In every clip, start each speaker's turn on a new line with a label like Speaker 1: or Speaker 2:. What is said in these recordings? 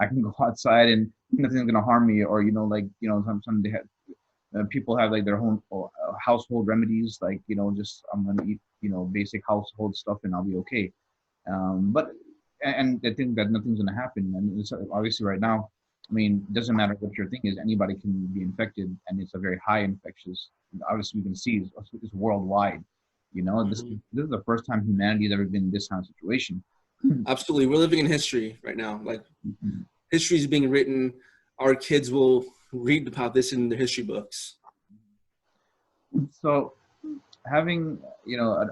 Speaker 1: I can go outside and nothing's gonna harm me, or like some they have people have like their own household remedies, like just I'm gonna eat basic household stuff and I'll be okay. But and they think that nothing's gonna happen. And it's obviously right now. I mean, it doesn't matter what your thing is. Anybody can be infected, and it's a very high infectious. Obviously, we can see it's worldwide.
Speaker 2: Mhm.
Speaker 1: This is the first time humanity has ever been in this kind of situation.
Speaker 2: Absolutely. We're living in history right now. Like history is being written. Our kids will read about this in the history books.
Speaker 1: So, having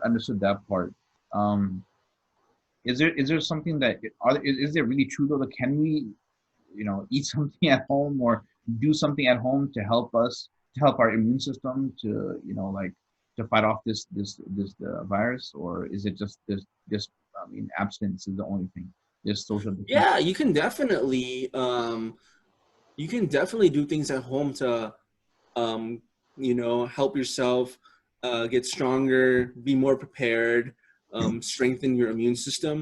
Speaker 1: understood that part, um, is there something that is there really true though? That can we eat something at home or do something at home to help us to help our immune system to like to fight off this virus, or is it just I mean abstinence is the only thing, just social distance?
Speaker 2: Yeah, you can definitely do things at home to um, help yourself get stronger, be more prepared, strengthen your immune system.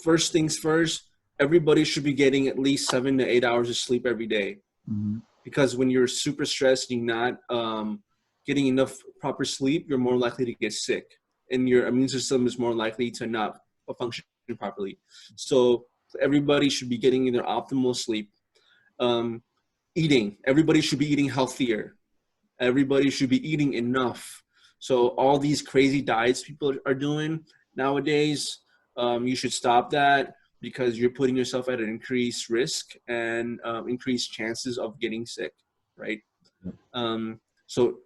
Speaker 2: First things first, everybody should be getting at least 7 to 8 hours of sleep every day.
Speaker 1: Hmm.
Speaker 2: Because when you're super stressed, you're not getting enough proper sleep, you're more likely to get sick, and your immune system is more likely to not function properly. So everybody should be getting their optimal sleep. Um, Eating, everybody should be eating healthier. Everybody should be eating enough. So all these crazy diets people are doing nowadays, you should stop that because you're putting yourself at an increased risk and increased chances of getting sick, right? So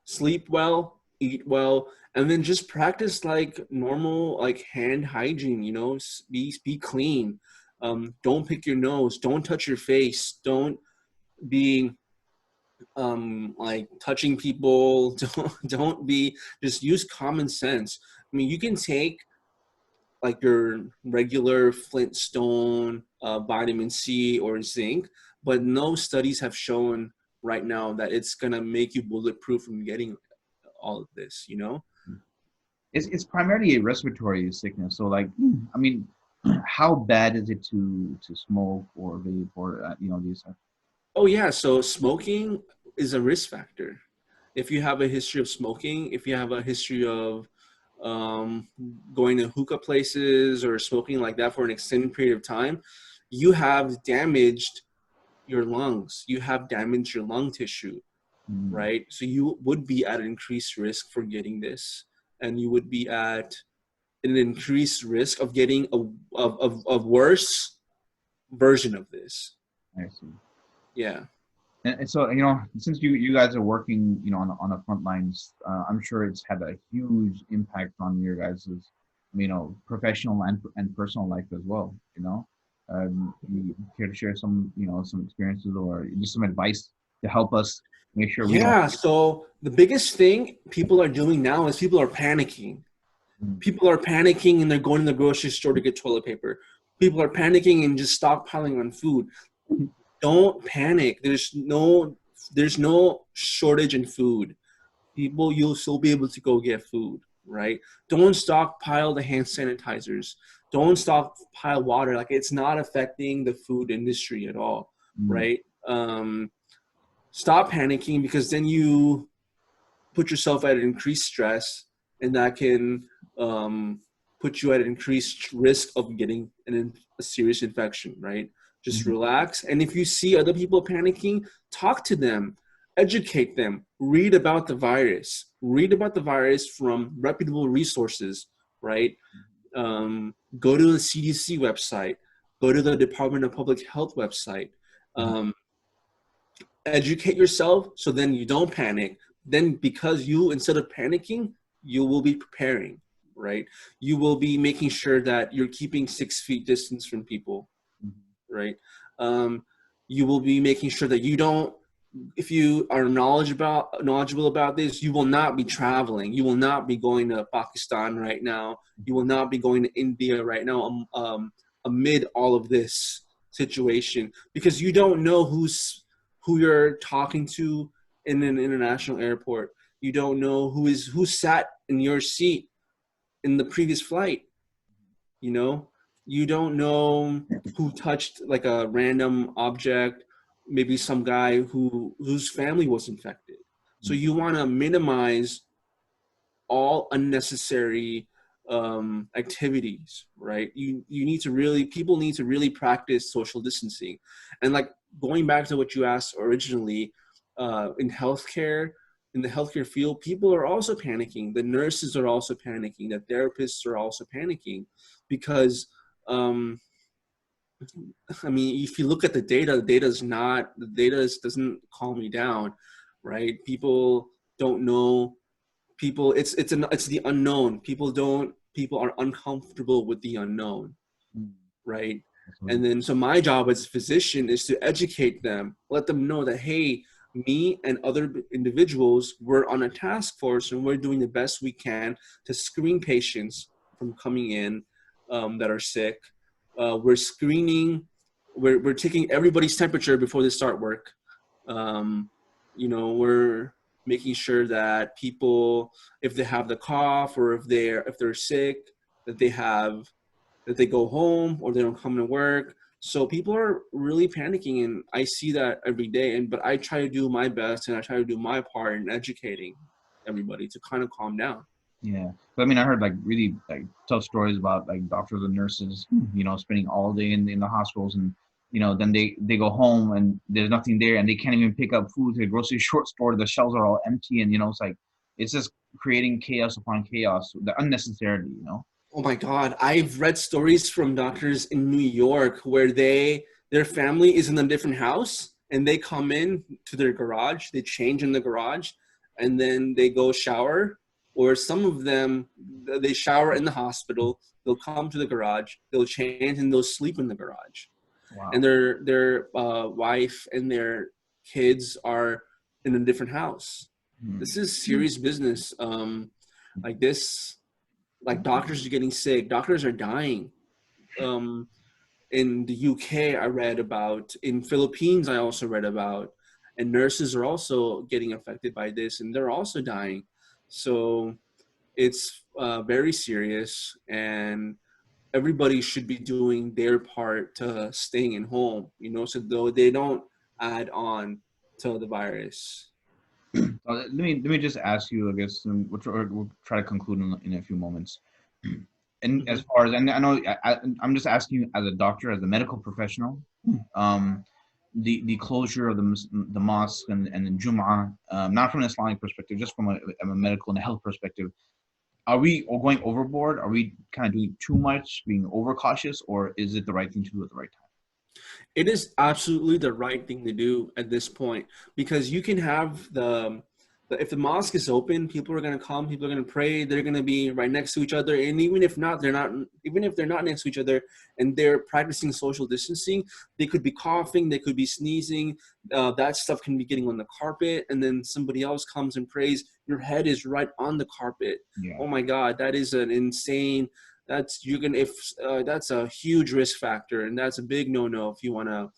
Speaker 2: sleep well, eat well, and then just practice like normal like hand hygiene. Be clean. Don't pick your nose. Don't touch your face. Don't be like touching people. Don't be, just use common sense. I mean, you can take like your regular Flintstone vitamin C or zinc, but no studies have shown right now that it's gonna make you bulletproof from getting all of this.
Speaker 1: It's primarily a respiratory sickness, so like I mean, how bad is it to smoke or vape or these
Speaker 2: Oh yeah, so smoking is a risk factor. If you have a history of smoking, if you have a history of um, going to hookah places or smoking like that for an extended period of time, you have damaged your lungs. You have damaged your lung tissue,
Speaker 1: mm,
Speaker 2: right? So you would be at an increased risk for getting this, and you would be at an increased risk of getting a worse version of this.
Speaker 1: I see.
Speaker 2: Yeah.
Speaker 1: And so, since you guys are working, on the front lines, I'm sure it's had a huge impact on your guys's, professional and personal life as well. You care to share some experiences or just some advice to help us make sure we don't.
Speaker 2: Yeah. So the biggest thing people are doing now is people are panicking.
Speaker 1: Mm,
Speaker 2: People are panicking and they're going to the grocery store to get toilet paper. People are panicking and just stockpiling on food. Don't panic. There's no shortage in food. People, you'll still be able to go get food, right? Don't stockpile the hand sanitizers. Don't stockpile water. Like it's not affecting the food industry at all,
Speaker 1: mm,
Speaker 2: right? Stop panicking because then you put yourself at an increased stress, and that can um, put you at an increased risk of getting a serious infection, right? Just
Speaker 1: mm,
Speaker 2: relax. And if you see other people panicking, talk to them, educate them, read about the virus from reputable resources, right? Go to the CDC website, go to the Department of Public Health website.
Speaker 1: mm,
Speaker 2: Um, Educate yourself so then you don't panic. Then because you, instead of panicking, you will be preparing, right? You will be making sure that you're keeping 6 feet distance from people,
Speaker 1: mm,
Speaker 2: right? um, you will be making sure that you don't, if you are knowledgeable about this, you will not be traveling, you will not be going to Pakistan right now, you will not be going to India right now, amid all of this situation, because you don't know who you're talking to in an international airport. You don't know who sat in your seat in the previous flight, you know. You don't know who touched like a random object, maybe some guy whose family was infected. So you want to minimize all unnecessary activities, right? You need to really, people need to really practice social distancing. And like going back to what you asked originally, in healthcare, in the healthcare field, people are also panicking. The nurses are also panicking. The therapists are also panicking because, um, I mean, if you look at the data, the data doesn't calm me down, right? People don't know. People, it's the unknown. People are uncomfortable with the unknown, right? And then so my job as a physician is to educate them, let them know that, hey, me and other individuals, we're on a task force and we're doing the best we can to screen patients from coming in that are sick. We're screening, we're taking everybody's temperature before they start work. um, we're making sure that people, if they have the cough or if they're sick, that they go home or they don't come to work. So people are really panicking, and I see that every day. But I try to do my best, and I try to do my part in educating everybody to kind of calm down.
Speaker 1: Yeah, but I mean, I heard like really like tough stories about like doctors and nurses, spending all day in the hospitals, and then they go home and there's nothing there, and they can't even pick up food to the grocery short store. The shelves are all empty, and it's like it's just creating chaos upon chaos, the unnecessarily.
Speaker 2: Oh my God, I've read stories from doctors in New York where their family is in a different house and they come in to their garage, they change in the garage, and then they go shower. Or some of them, they shower in the hospital, they'll come to the garage, they'll change, and they'll sleep in the garage. And
Speaker 1: Wow.
Speaker 2: their wife and their kids are in a different house.
Speaker 1: Hmm.
Speaker 2: This is serious business. Like this, like doctors are getting sick, doctors are dying. um in the UK, I read about, in Philippines I also read about, and nurses are also getting affected by this and they're also dying. So it's very serious, and everybody should be doing their part to staying in home, so though they don't add on to the virus.
Speaker 1: Let me just ask you, I guess, we'll try to conclude in a few moments. And as
Speaker 2: Mhm.
Speaker 1: far as, and I know, I'm just asking you as a doctor, as a medical professional, um, the closure of the mosque and the Jum'ah, not from an Islamic perspective, just from a medical and a health perspective, are we going overboard? Are we kind of doing too much, being overcautious, or is it the right thing to do at the right time?
Speaker 2: It is absolutely the right thing to do at this point, because you can have if the mosque is open, people are going to come, people are going to pray, they're going to be right next to each other, and even if they're not next to each other and they're practicing social distancing, they could be coughing, they could be sneezing, that stuff can be getting on the carpet, and then somebody else comes and prays, your head is right on the carpet.
Speaker 1: Yeah.
Speaker 2: Oh my God, that is an insane, that's a huge risk factor, and that's a big no-no if you want to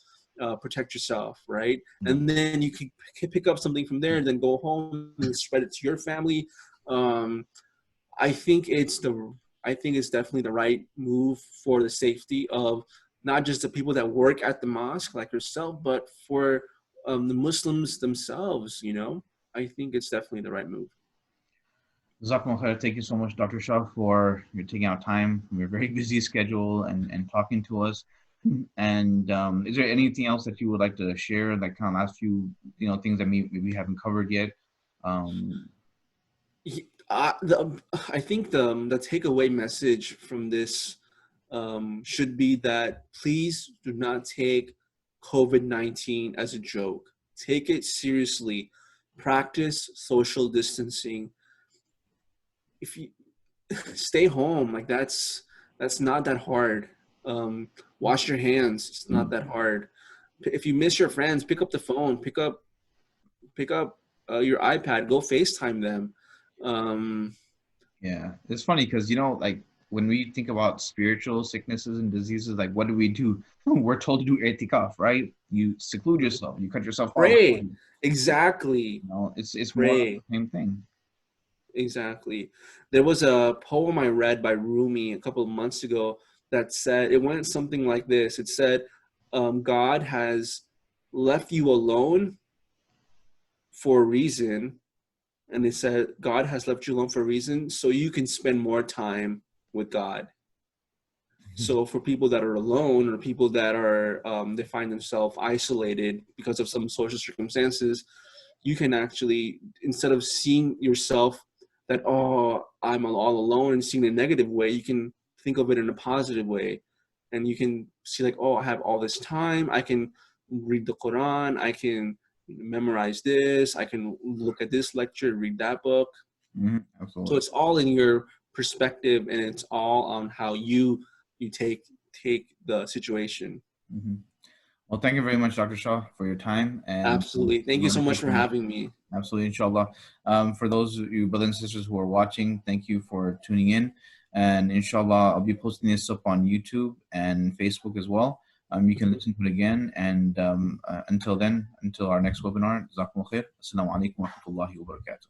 Speaker 2: protect yourself, right?
Speaker 1: Yeah.
Speaker 2: And then you can pick up something from there and then go home and spread it to your family. um, I think it's definitely the right move for the safety of not just the people that work at the mosque like yourself, but for the Muslims themselves. I think it's definitely the right move.
Speaker 1: Jazakallahu Khaira. Thank you so much, Dr. Shah, for your taking out time from your very busy schedule and talking to us. And is there anything else that you would like to share, like kind of last few, things that maybe we haven't covered yet? Um,
Speaker 2: I think the takeaway message from this should be that please do not take COVID-19 as a joke. Take it seriously. Practice social distancing. If you stay home, like that's not that hard. Um, Wash your hands. It's not that hard. If you miss your friends, pick up the phone. Pick up your iPad. Go FaceTime them. Um,
Speaker 1: yeah, it's funny because like when we think about spiritual sicknesses and diseases, like what do? We're told to do itikaf, right? You seclude yourself, you cut yourself off.
Speaker 2: Pray. Exactly.
Speaker 1: It's more of
Speaker 2: Pray.
Speaker 1: the same thing.
Speaker 2: Exactly. There was a poem I read by Rumi a couple of months ago that said, it went something like this. It said, God has left you alone for a reason. And it said, God has left you alone for a reason so you can spend more time with God. So for people that are alone, or people that are, they find themselves isolated because of some social circumstances, you can actually, instead of seeing yourself that, oh, I'm all alone, and seeing a negative way, you can think of it in a positive way. And you can see like, oh, I have all this time. I can read the Quran. I can memorize this. I can look at this lecture, read that book. So
Speaker 1: Absolutely.
Speaker 2: it's all in your perspective, and it's all on how you take the situation.
Speaker 1: Well, thank you very much, Dr. Shah, for your time, and
Speaker 2: Absolutely. Thank you so
Speaker 1: learned
Speaker 2: much for
Speaker 1: something.
Speaker 2: having me.
Speaker 1: Absolutely, inshallah. For those of you brothers and sisters who are watching, thank you for tuning in. And inshallah, I'll be posting this up on YouTube and Facebook as well. You can listen to it again. And until then, until our next webinar, Jazakallahu Khair. Assalamu alaikum wa rahmatullahi wa barakatuh.